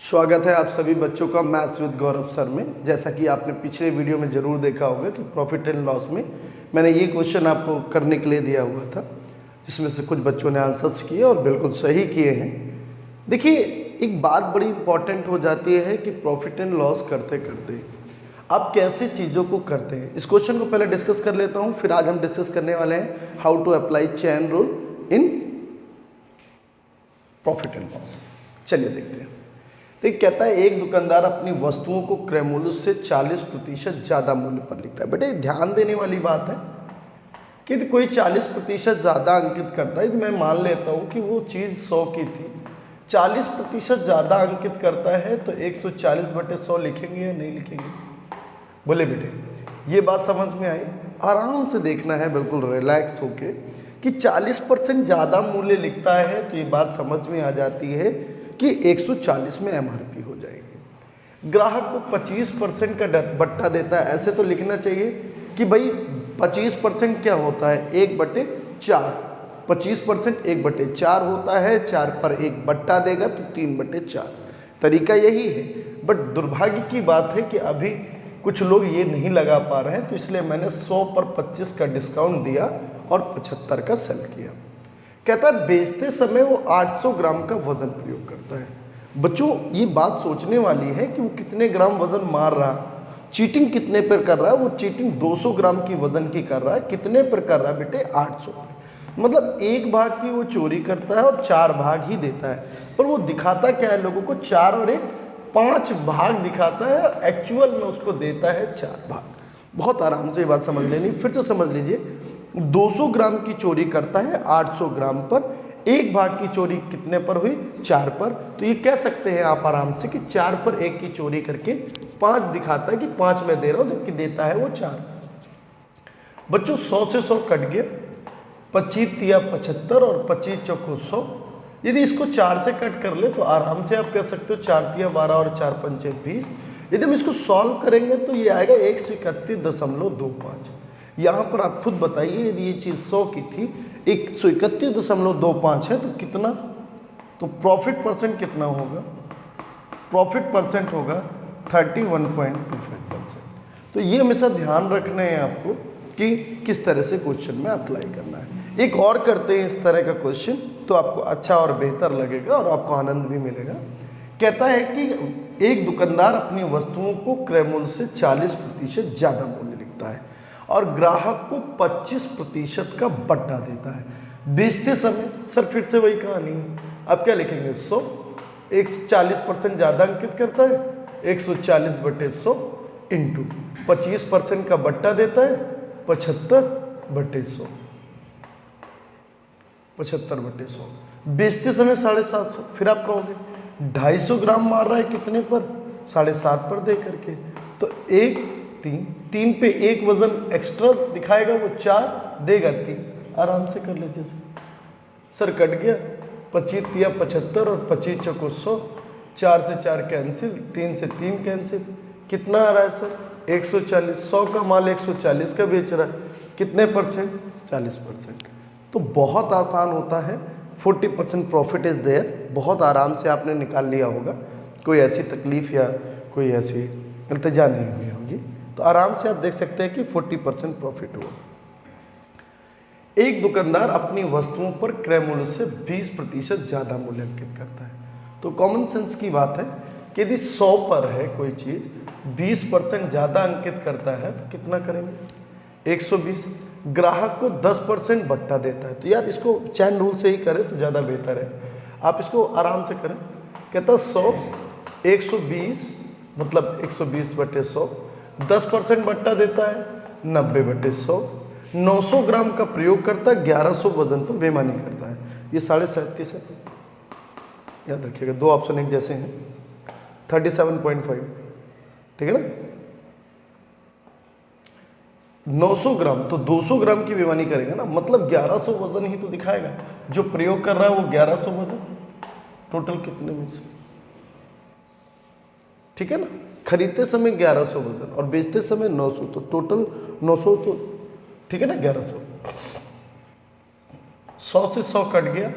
स्वागत है आप सभी बच्चों का मैथ्स विद गौरव सर में। जैसा कि आपने पिछले वीडियो में ज़रूर देखा होगा कि प्रॉफिट एंड लॉस में मैंने ये क्वेश्चन आपको करने के लिए दिया हुआ था, जिसमें से कुछ बच्चों ने आंसर्स किए और बिल्कुल सही किए हैं। देखिए, एक बात बड़ी इंपॉर्टेंट हो जाती है कि प्रॉफिट एंड लॉस करते करते आप कैसे चीज़ों को करते हैं। इस क्वेश्चन को पहले डिस्कस कर लेता हूँ, फिर आज हम डिस्कस करने वाले हैं how to apply chain rule in profit and loss. चलिए देखते हैं। तो कहता है एक दुकानदार अपनी वस्तुओं को क्रय मूल्य से 40% ज़्यादा मूल्य पर लिखता है। बेटे ध्यान देने वाली बात है कि कोई 40% ज़्यादा अंकित करता है, तो मैं मान लेता हूँ कि वो चीज़ 100 की थी, 40% ज़्यादा अंकित करता है तो 140/100 लिखेंगे या नहीं लिखेंगे? बोले बेटे, ये बात समझ में आई? आराम से देखना है, बिल्कुल रिलैक्स होके कि 40% ज़्यादा मूल्य लिखता है तो ये बात समझ में आ जाती है कि 140 में एमआरपी हो जाएगी। ग्राहक को 25% का बट्टा देता है, ऐसे तो लिखना चाहिए कि भाई 25% क्या होता है? 1/4। 25% 1/4 होता है, 4 पर 1 बट्टा देगा तो 3/4। तरीका यही है, बट दुर्भाग्य की बात है कि अभी कुछ लोग ये नहीं लगा पा रहे हैं, तो इसलिए मैंने 100 पर 25 का डिस्काउंट दिया और 75 का सेल किया। कहता है बेचते समय वो 800 ग्राम का वजन प्रयोग करता है। बच्चों, ये बात सोचने वाली है कि वो कितने ग्राम वजन मार रहा है, चीटिंग कितने पर कर रहा है। वो चीटिंग 200 ग्राम की वजन की कर रहा है। कितने पर कर रहा है बेटे? 800 पे। मतलब 1 भाग की वो चोरी करता है और 4 भाग ही देता है, पर वो दिखाता क्या है लोगों को? 4 और 1 5 भाग दिखाता है, एक्चुअल में उसको देता है 4 भाग। बहुत आराम से ये बात समझ लेनी, फिर से समझ लीजिए। 200 ग्राम की चोरी करता है 800 ग्राम पर, 1 भाग की चोरी कितने पर हुई? 4 पर। तो ये कह सकते हैं आप आराम से कि 4 पर 1 की चोरी करके 5 दिखाता है कि 5 मैं दे रहा हूं, जबकि देता है वो 4। बच्चों 100 से 100 कट गया, 25 तिया 75 और 25 चौको 100। यदि इसको 4 से कट कर ले तो आराम से आप कह सकते हो 4 तिया 12 और 4 पंचे 20। यदि हम इसको सॉल्व करेंगे तो ये आएगा 131.25। यहाँ पर आप खुद बताइए, यदि ये चीज़ 100 की थी, 131.25 है तो कितना? तो प्रॉफिट परसेंट कितना होगा? प्रॉफिट परसेंट होगा 31.25%। तो ये हमेशा ध्यान रखना है आपको कि किस तरह से क्वेश्चन में अप्लाई करना है। एक और करते हैं इस तरह का क्वेश्चन, तो आपको अच्छा और बेहतर लगेगा और आपको आनंद भी मिलेगा। कहता है कि एक दुकानदार अपनी वस्तुओं को क्रय मूल्य से 40% ज़्यादा मूल्य लिखता है और ग्राहक को 25% का बट्टा देता है। बेचते समय सर फिर से वही कहानी है। अब क्या लिखेंगे? 100 140% ज़्यादा अंकित करता है, 140/100 इंटू 25% का बट्टा देता है 75/100। 75/100 बेचते समय 750। फिर आप कहोगे 250 ग्राम मार रहा है कितने पर? 7.5 पर दे करके। तो 1 3 पे 1 वजन एक्स्ट्रा दिखाएगा, वो 4 देगा 3। आराम से कर लीजिए सर कट गया 25 तिया 75 और 25 चौको 100। 4 से 4 कैंसिल, 3 से 3 कैंसिल। कितना आ रहा है सर? 140। 100 का माल 140 का बेच रहा है, कितने परसेंट? 40%। तो बहुत आसान होता है, 40% प्रॉफिट इज देयर। बहुत आराम से आपने निकाल लिया होगा, कोई ऐसी तकलीफ या कोई ऐसी इल्तिजा नहीं हुई होगी। तो आराम से आप देख सकते हैं कि 40% प्रॉफिट हुआ। एक दुकानदार अपनी वस्तुओं पर क्रय मूल्य से 20% ज़्यादा मूल्य अंकित करता है। तो कॉमन सेंस की बात है कि यदि 100 पर है कोई चीज़, 20% ज़्यादा अंकित करता है तो कितना करेंगे? 120। ग्राहक को 10% बट्टा देता है। तो यार इसको चैन रूल से ही करें तो ज़्यादा बेहतर है। आप इसको आराम से करें। कहता 100 120 मतलब 120/100, 10% बट्टा देता है 90/100। 900 ग्राम का प्रयोग करता है, 1100 वजन पर बेईमानी करता है। ये 37.5 है, याद रखिएगा। 2 ऑप्शन एक जैसे हैं। 37.5, ठीक है ना? 900 ग्राम तो 200 ग्राम की बेईमानी करेगा ना, मतलब 1100 वजन ही तो दिखाएगा। जो प्रयोग कर रहा है वो 1100 वजन। टोटल कितने में से? ठीक है ना? खरीदते समय 1100 वजन और बेचते समय 900, तो टोटल 900, तो ठीक है ना? 1100। 100 से 100 कट गया,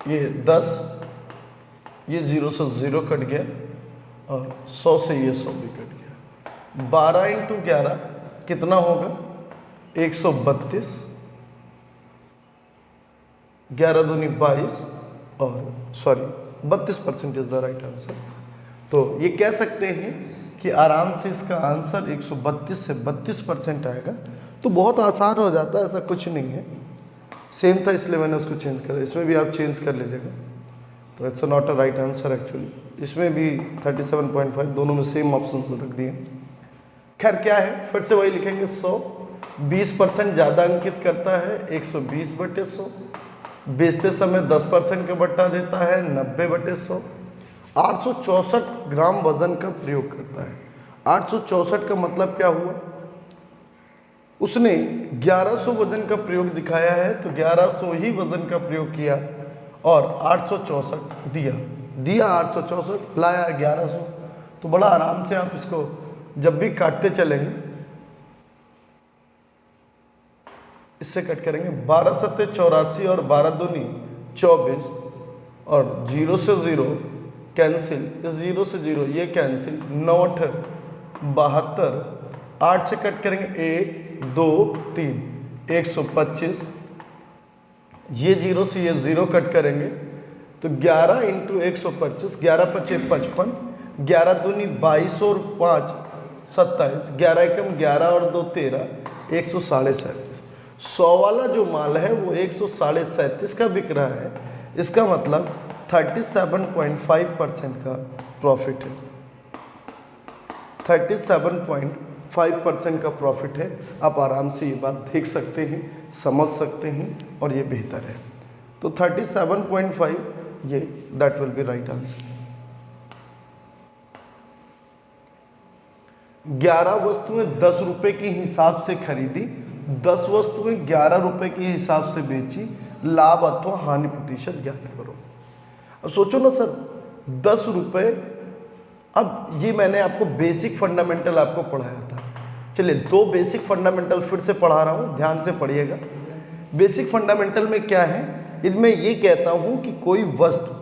ये 10 ये 0 से 0 कट गया और 100 से ये 100 भी कट गया। 12 इंटू 11 कितना होगा? 132, 11 दूनी 22 और sorry 32% is the right answer. तो ये कह सकते हैं कि आराम से इसका आंसर 132 से 32% आएगा। तो बहुत आसान हो जाता है, ऐसा कुछ नहीं है। सेम था इसलिए मैंने उसको चेंज करा, इसमें भी आप चेंज कर लीजिएगा। तो it's not a right answer actually. इसमें भी 37.5, दोनों में सेम ऑप्शन रख दिए। खैर क्या है, फिर से वही लिखेंगे 100, 20% ज़्यादा अंकित करता है 120/100, बेचते समय 10% का बट्टा देता है 90/100, 864 ग्राम वजन का प्रयोग करता है। 864 का मतलब क्या हुआ? उसने 1100 वजन का प्रयोग दिखाया है, तो 1100 ही वजन का प्रयोग किया और 864 दिया 864, लाया 1100। तो बड़ा आराम से आप इसको जब भी काटते चलेंगे, इससे कट करेंगे। 12 सत्ते 84 और 12 दूनी 24 और 0 से 0 कैंसिल, इस 0 से 0 ये कैंसिल, 9 72, 8 से कट करेंगे 1 2 3 125, ये 0 से ये 0 कट करेंगे तो 11 इंटू 125, 11 पचे 55, 11 दूनी 22 और 5 27, 11 एकम 11 और 2 13, 137। 100 वाला जो माल है वो 137 का बिक रहा है, इसका मतलब 37.5% का प्रॉफिट है। 37.5% का प्रॉफिट है। आप आराम से ये बात देख सकते हैं, समझ सकते हैं और ये बेहतर है। तो 37.5 ये that will be right answer. 11 वस्तुएं 10 रुपए के हिसाब से खरीदी, 10 वस्तुएं 11 रुपए के हिसाब से बेची, लाभ अथवा हानि प्रतिशत ज्ञात करो। अब सोचो ना सर, 10 रुपए, अब ये मैंने आपको बेसिक फंडामेंटल आपको पढ़ाया था। चलिए 2 बेसिक फंडामेंटल फिर से पढ़ा रहा हूँ, ध्यान से पढ़िएगा। बेसिक फंडामेंटल में क्या है, इसमें ये कहता हूँ कि कोई वस्तु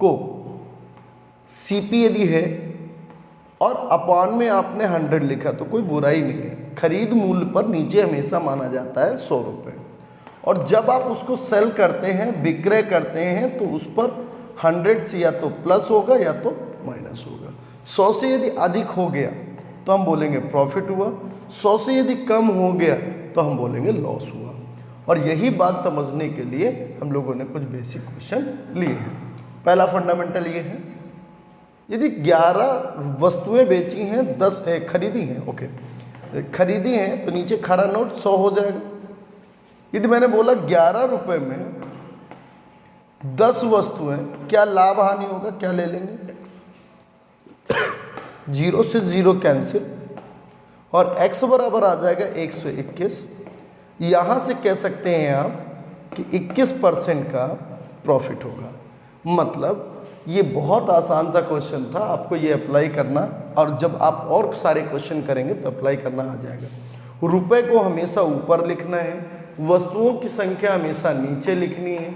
को सीपी यदि है और अपान में आपने 100 लिखा तो कोई बुराई नहीं है। खरीद मूल्य पर नीचे हमेशा माना जाता है 100 रुपये, और जब आप उसको सेल करते हैं, विक्रय करते हैं, तो उस पर 100 से या तो प्लस होगा या तो माइनस होगा। 100 से यदि अधिक हो गया तो हम बोलेंगे प्रॉफिट हुआ, 100 से यदि कम हो गया तो हम बोलेंगे लॉस हुआ। और यही बात समझने के लिए हम लोगों ने कुछ बेसिक क्वेश्चन लिए हैं। पहला फंडामेंटल ये है, यदि 11 वस्तुएं बेची हैं, 10 खरीदी हैं, ओके खरीदी हैं, तो नीचे खरा नोट 100 हो जाएगा। यदि मैंने बोला 11 रुपए में 10 वस्तुएं, क्या लाभ हानि होगा, क्या ले लेंगे एक्स। 0 से 0 कैंसिल और x बराबर आ जाएगा 121। यहाँ से कह सकते हैं आप कि 21% का प्रॉफिट होगा। मतलब ये बहुत आसान सा क्वेश्चन था, आपको ये अप्लाई करना, और जब आप और सारे क्वेश्चन करेंगे तो अप्लाई करना आ जाएगा। रुपए को हमेशा ऊपर लिखना है, वस्तुओं की संख्या हमेशा नीचे लिखनी है।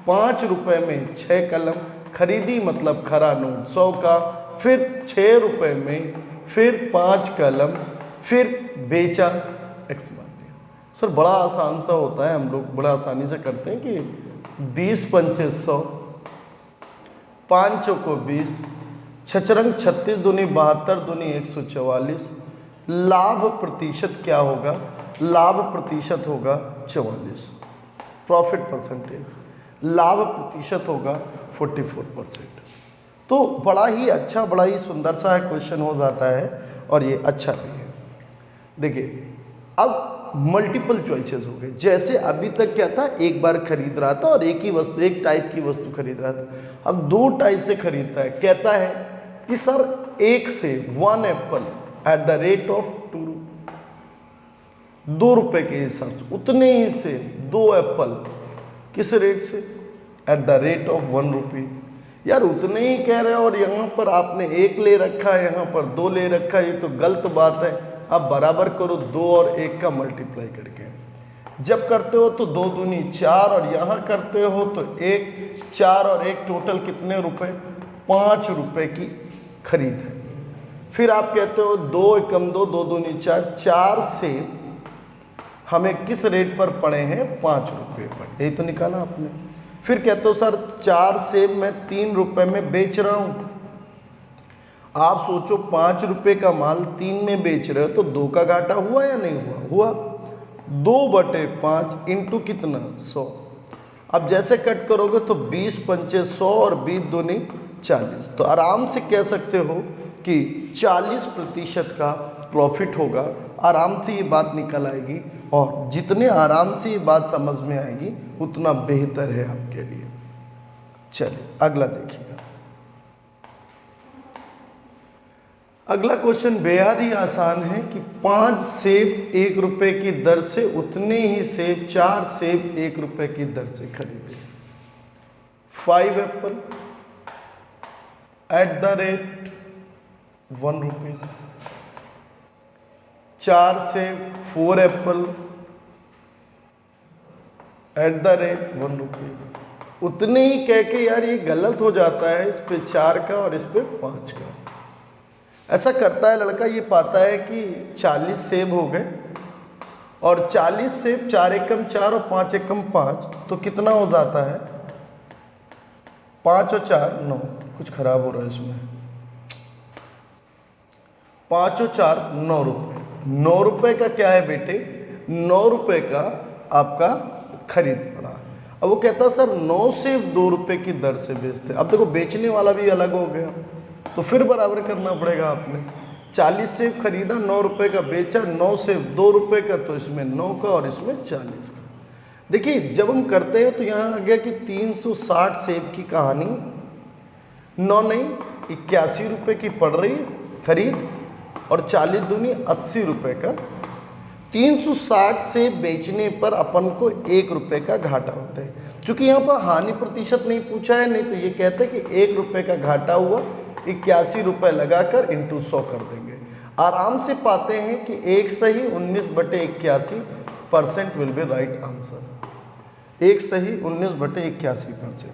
5 रुपए में 6 कलम खरीदी, मतलब खरा नोट 100 का, फिर 6 रुपए में फिर 5 कलम, फिर बेचा, एक्स मान दिया। सर बड़ा आसान सा होता है, हम लोग बड़ा आसानी से करते हैं कि 20 पंचे 100, 5 चौको 20, छचरंग 36 दूनी 72 दूनी 144। लाभ प्रतिशत क्या होगा, लाभ प्रतिशत होगा 44। प्रॉफिट परसेंटेज, लाभ प्रतिशत होगा 44%। तो बड़ा ही अच्छा, बड़ा ही सुंदर सा क्वेश्चन हो जाता है और ये अच्छा भी है। देखिए अब मल्टीपल चॉइसेस हो गए। जैसे अभी तक क्या था, एक बार खरीद रहा था और एक ही वस्तु, एक टाइप की वस्तु खरीद रहा था। अब 2 टाइप से खरीदता है। कहता है कि सर 1 से 1 Apple at the rate of 2 रुपए के हिसाब से, उतने ही से 2 एप्पल किस रेट से, at the rate of 1 rupees. यार उतने ही कह रहे हो और यहाँ पर आपने 1 ले रखा है, यहाँ पर 2 ले रखा है, ये तो गलत बात है। आप बराबर करो 2 और 1 का मल्टीप्लाई करके। जब करते हो तो 2 दूनी 4 और यहाँ करते हो तो 1, 4 और 1 टोटल कितने रुपए, 5 रुपए की खरीद है। फिर आप कहते हो 2 एकम 2, 2 दूनी 4, 4 सेब हमें किस रेट पर पड़े हैं? 5 रुपये पर। यही तो निकाला आपने। फिर कहते हो सर 4 सेब मैं 3 रुपए में बेच रहा हूँ। आप सोचो 5 रुपए का माल 3 में बेच रहे हो तो 2 का घाटा हुआ या नहीं हुआ? हुआ। 2/5 इंटू कितना? 100। अब जैसे कट करोगे तो 20 पंचे 100 और 20 दूनी 40। तो आराम से कह सकते हो कि 40% का प्रॉफिट होगा। आराम से ये बात निकल आएगी, और जितने आराम से ये बात समझ में आएगी उतना बेहतर है आपके लिए। चलिए अगला देखिए। अगला क्वेश्चन बेहद ही आसान है कि 5 सेब 1 रुपए की दर से उतने ही सेब 4 सेब 1 रुपए की दर से खरीदे। 5 Apple at the rate 1 rupees. 4 सेब 4 Apple at the rate 1 rupees. उतने ही कह के यार ये गलत हो जाता है, इस पे 4 का और इस पे 5 का। ऐसा करता है लड़का, ये पाता है कि 40 सेब हो गए और 40 सेब 4 एकम 4 और 5 एकम 5, तो कितना हो जाता है? 5 और 4 9। कुछ खराब हो रहा है इसमें। 5 और 4 9 रुपये। 9 रुपये का क्या है बेटे? 9 रुपये का आपका खरीद पड़ा। अब वो कहता सर 9 सेब 2 रुपये की दर से बेचते। अब देखो बेचने वाला भी अलग हो गया, तो फिर बराबर करना पड़ेगा आपने। 40 सेब खरीदा, 9 रुपये का बेचा, 9 सेब 2 रुपये का, तो इसमें 9 का और इसमें 40 का। देखिए जब हम करते हैं तो यहाँ आ गया कि 360 सेब की कहानी 9 नहीं 81 रुपये की पड़ रही है खरीद, और 40 दूनी 80 रुपये का। 360 सेब बेचने पर अपन को 1 रुपये का घाटा होता है। क्योंकि यहाँ पर हानि प्रतिशत नहीं पूछा है, नहीं तो ये कहते हैं कि 1 रुपये का घाटा हुआ, 81 रुपये लगाकर इंटू 100 कर देंगे। आराम से पाते हैं कि 1 सही 19/81% विल बी राइट आंसर। 1 सही 19/81%।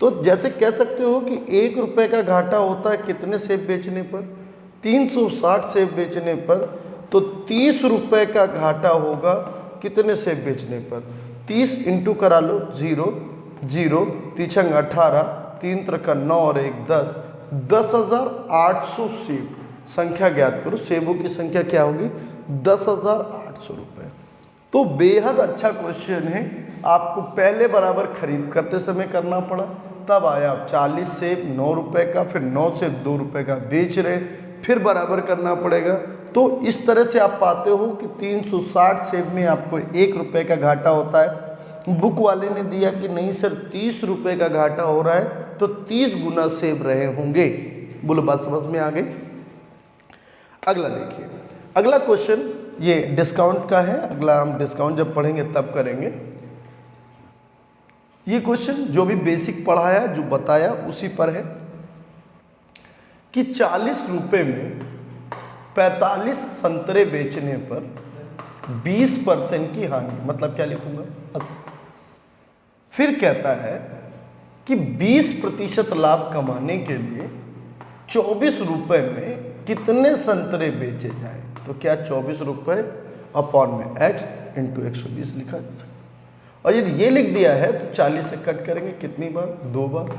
तो जैसे कह सकते हो कि 1 रुपये का घाटा होता है कितने सेब बेचने पर? 360 सेब बेचने पर। तो 30 रुपये का घाटा होगा कितने सेब बेचने पर? 30 इंटू करा लो 0 0 3 18 3 3 9 और 1 10 10,800 सेब। संख्या ज्ञात करो, सेबों की संख्या क्या होगी? 10,800 रुपये। तो बेहद अच्छा क्वेश्चन है। आपको पहले बराबर खरीद करते समय करना पड़ा, तब आया 40 सेब 9 रुपये का, फिर 9 सेब 2 रुपये का बेच रहे, फिर बराबर करना पड़ेगा। तो इस तरह से आप पाते हो कि 360 सेब में आपको 1 रुपये का घाटा होता है। बुक वाले ने दिया कि नहीं सर 30 रुपये का घाटा हो रहा है, तो 30 गुना सेब रहे होंगे। बोलो बात समझ में आ गई? अगला देखिए। अगला क्वेश्चन ये डिस्काउंट का है। अगला हम डिस्काउंट जब पढ़ेंगे तब करेंगे। ये क्वेश्चन जो भी बेसिक पढ़ाया, जो बताया उसी पर है कि 40 रुपये में 45 संतरे बेचने पर 20% की हानि, मतलब क्या लिखूंगा? 80। फिर कहता है कि 20% लाभ कमाने के लिए 24 रुपये में कितने संतरे बेचे जाएं? तो क्या 24 रुपये अपॉन में x इंटू 120 लिखा जा सकता है। और यदि ये लिख दिया है तो 40 से कट करेंगे कितनी बार? 2 बार।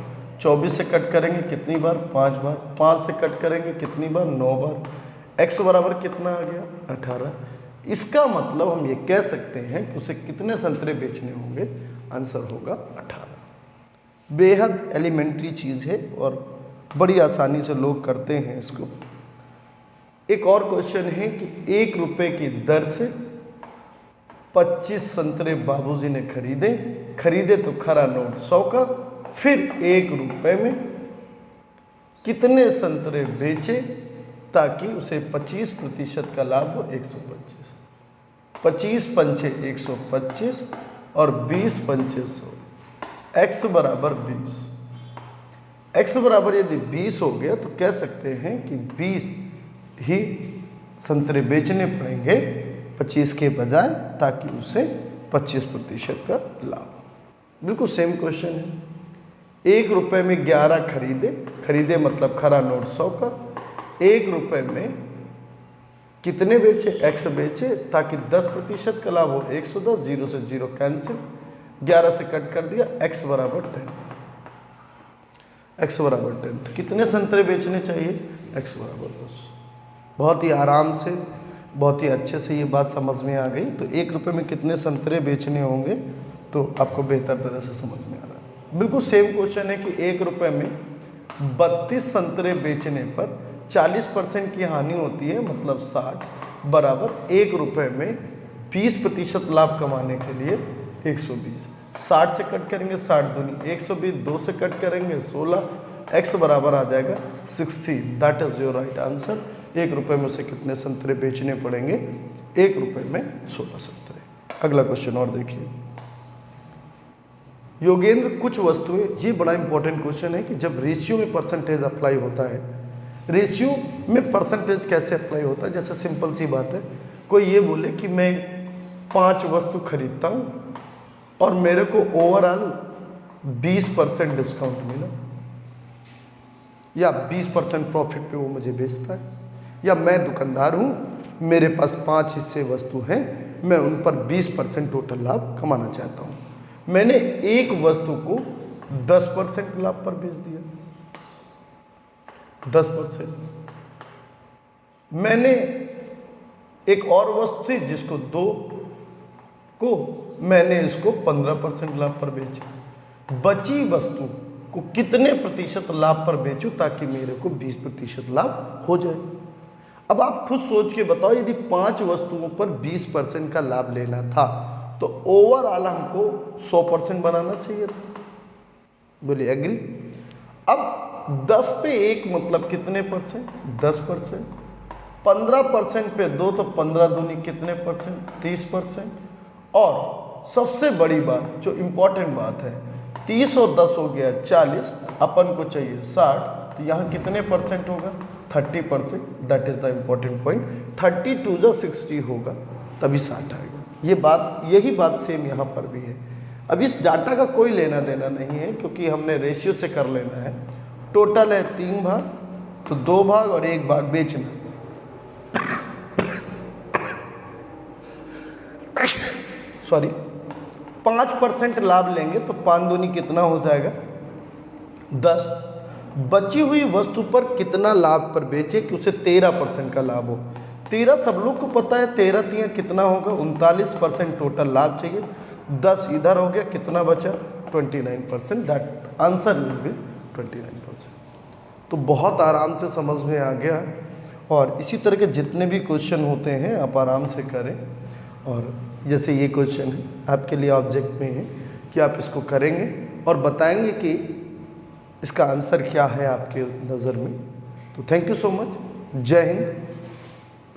24 से कट करेंगे कितनी बार? 5 बार। 5 से कट करेंगे कितनी बार? 9 बार। x बराबर कितना आ गया? 18। इसका मतलब हम ये कह सकते हैं कि उसे कितने संतरे बेचने होंगे? आंसर होगा 18। बेहद एलिमेंट्री चीज़ है और बड़ी आसानी से लोग करते हैं इसको। एक और क्वेश्चन है कि 1 रुपये की दर से 25 संतरे बाबूजी ने खरीदे तो खरा नोट 100 का। फिर 1 रुपये में कितने संतरे बेचे ताकि उसे 25% का लाभ हो? 125। 25 पंचे 125 और 20 पंचे 100। x बराबर 20। x बराबर यदि 20 हो गया तो कह सकते हैं कि 20 ही संतरे बेचने पड़ेंगे 25 के बजाय, ताकि उसे 25% का लाभ हो। बिल्कुल सेम क्वेश्चन है। ₹1 में 11 खरीदे मतलब खरा नोट 100 का। ₹1 में कितने बेचे? X बेचे, ताकि 10% का लाभ हो 110, 0 से 0 कैंसिल, 11 से कट कर दिया, X बराबर 10। तो कितने संतरे बेचने चाहिए? X बराबर 10। बहुत ही आराम से, बहुत ही अच्छे से ये बात समझ में आ गई। तो ₹1 में कितने संतरे बेचने होंगे तो आपको बेहतर तरह से समझ में आ रहा है। बिल्कुल सेम क्वेश्चन है कि ₹1 में 32 संतरे बेचने पर 40% की हानि होती है, मतलब 60 बराबर ₹1 में 20% लाभ कमाने के लिए 120। 60 से कट करेंगे 60 दूनी 120, 2 से कट करेंगे 16, X बराबर आ जाएगा 60। That is your right answer. ₹1 में से कितने संतरे बेचने पड़ेंगे? ₹1 में 16 संतरे। अगला क्वेश्चन और देखिए। योगेंद्र, कुछ वस्तुएं, ये बड़ा इंपॉर्टेंट क्वेश्चन है कि जब रेशियो में परसेंटेज अप्लाई होता है, रेशियो में परसेंटेज कैसे अप्लाई होता है? जैसे सिंपल सी बात है, कोई ये बोले कि मैं 5 वस्तु खरीदता हूँ और मेरे को ओवरऑल 20% डिस्काउंट मिला, या 20% प्रॉफिट पे वो मुझे बेचता है, या मैं दुकानदार हूँ, मेरे पास 5 हिस्से वस्तु हैं, मैं उन पर 20% टोटल लाभ कमाना चाहता हूँ। मैंने एक वस्तु को 10% लाभ पर बेच दिया, 10%। मैंने एक और वस्तु थी जिसको 2 को मैंने इसको 15% लाभ पर बेचा। बची वस्तु को कितने प्रतिशत लाभ पर बेचूं ताकि मेरे को 20% लाभ हो जाए? अब आप खुद सोच के बताओ, यदि 5 वस्तुओं पर 20% का लाभ लेना था तो ओवरऑल हमको 100% बनाना चाहिए था। बोलिए एग्री? अब 10 पे 1 मतलब कितने परसेंट? 10%। 15% पे 2 तो 15 दूनी कितने परसेंट? 30%। और सबसे बड़ी बात, जो इम्पोर्टेंट बात है, 30 और 10 हो गया 40, अपन को चाहिए 60, तो यहाँ कितने परसेंट होगा? 30%। That is the important point. 32 जो 60 होगा तभी 60 आएगा। यही बात सेम यहाँ पर भी है। अब इस डाटा का कोई लेना देना नहीं है, क्योंकि हमने रेशियो से कर लेना है। टोटल है 3 भाग, तो 2 भाग और 1 भाग बेचना। सॉरी, 5% लाभ लेंगे तो 5 दूनी कितना हो जाएगा? 10। बची हुई वस्तु पर कितना लाभ पर बेचे कि उसे 13% का लाभ हो? 13 सब लोग को पता है, 13 तियां कितना होगा? 39% टोटल लाभ चाहिए। 10 इधर हो गया, कितना बचा? 29%। That answer will be 29%। तो बहुत आराम से समझ में आ गया, और इसी तरह के जितने भी क्वेश्चन होते हैं आप आराम से करें। और जैसे ये क्वेश्चन है आपके लिए ऑब्जेक्ट में है कि आप इसको करेंगे और बताएंगे कि इसका आंसर क्या है आपके नज़र में। तो थैंक यू सो मच। जय हिंद।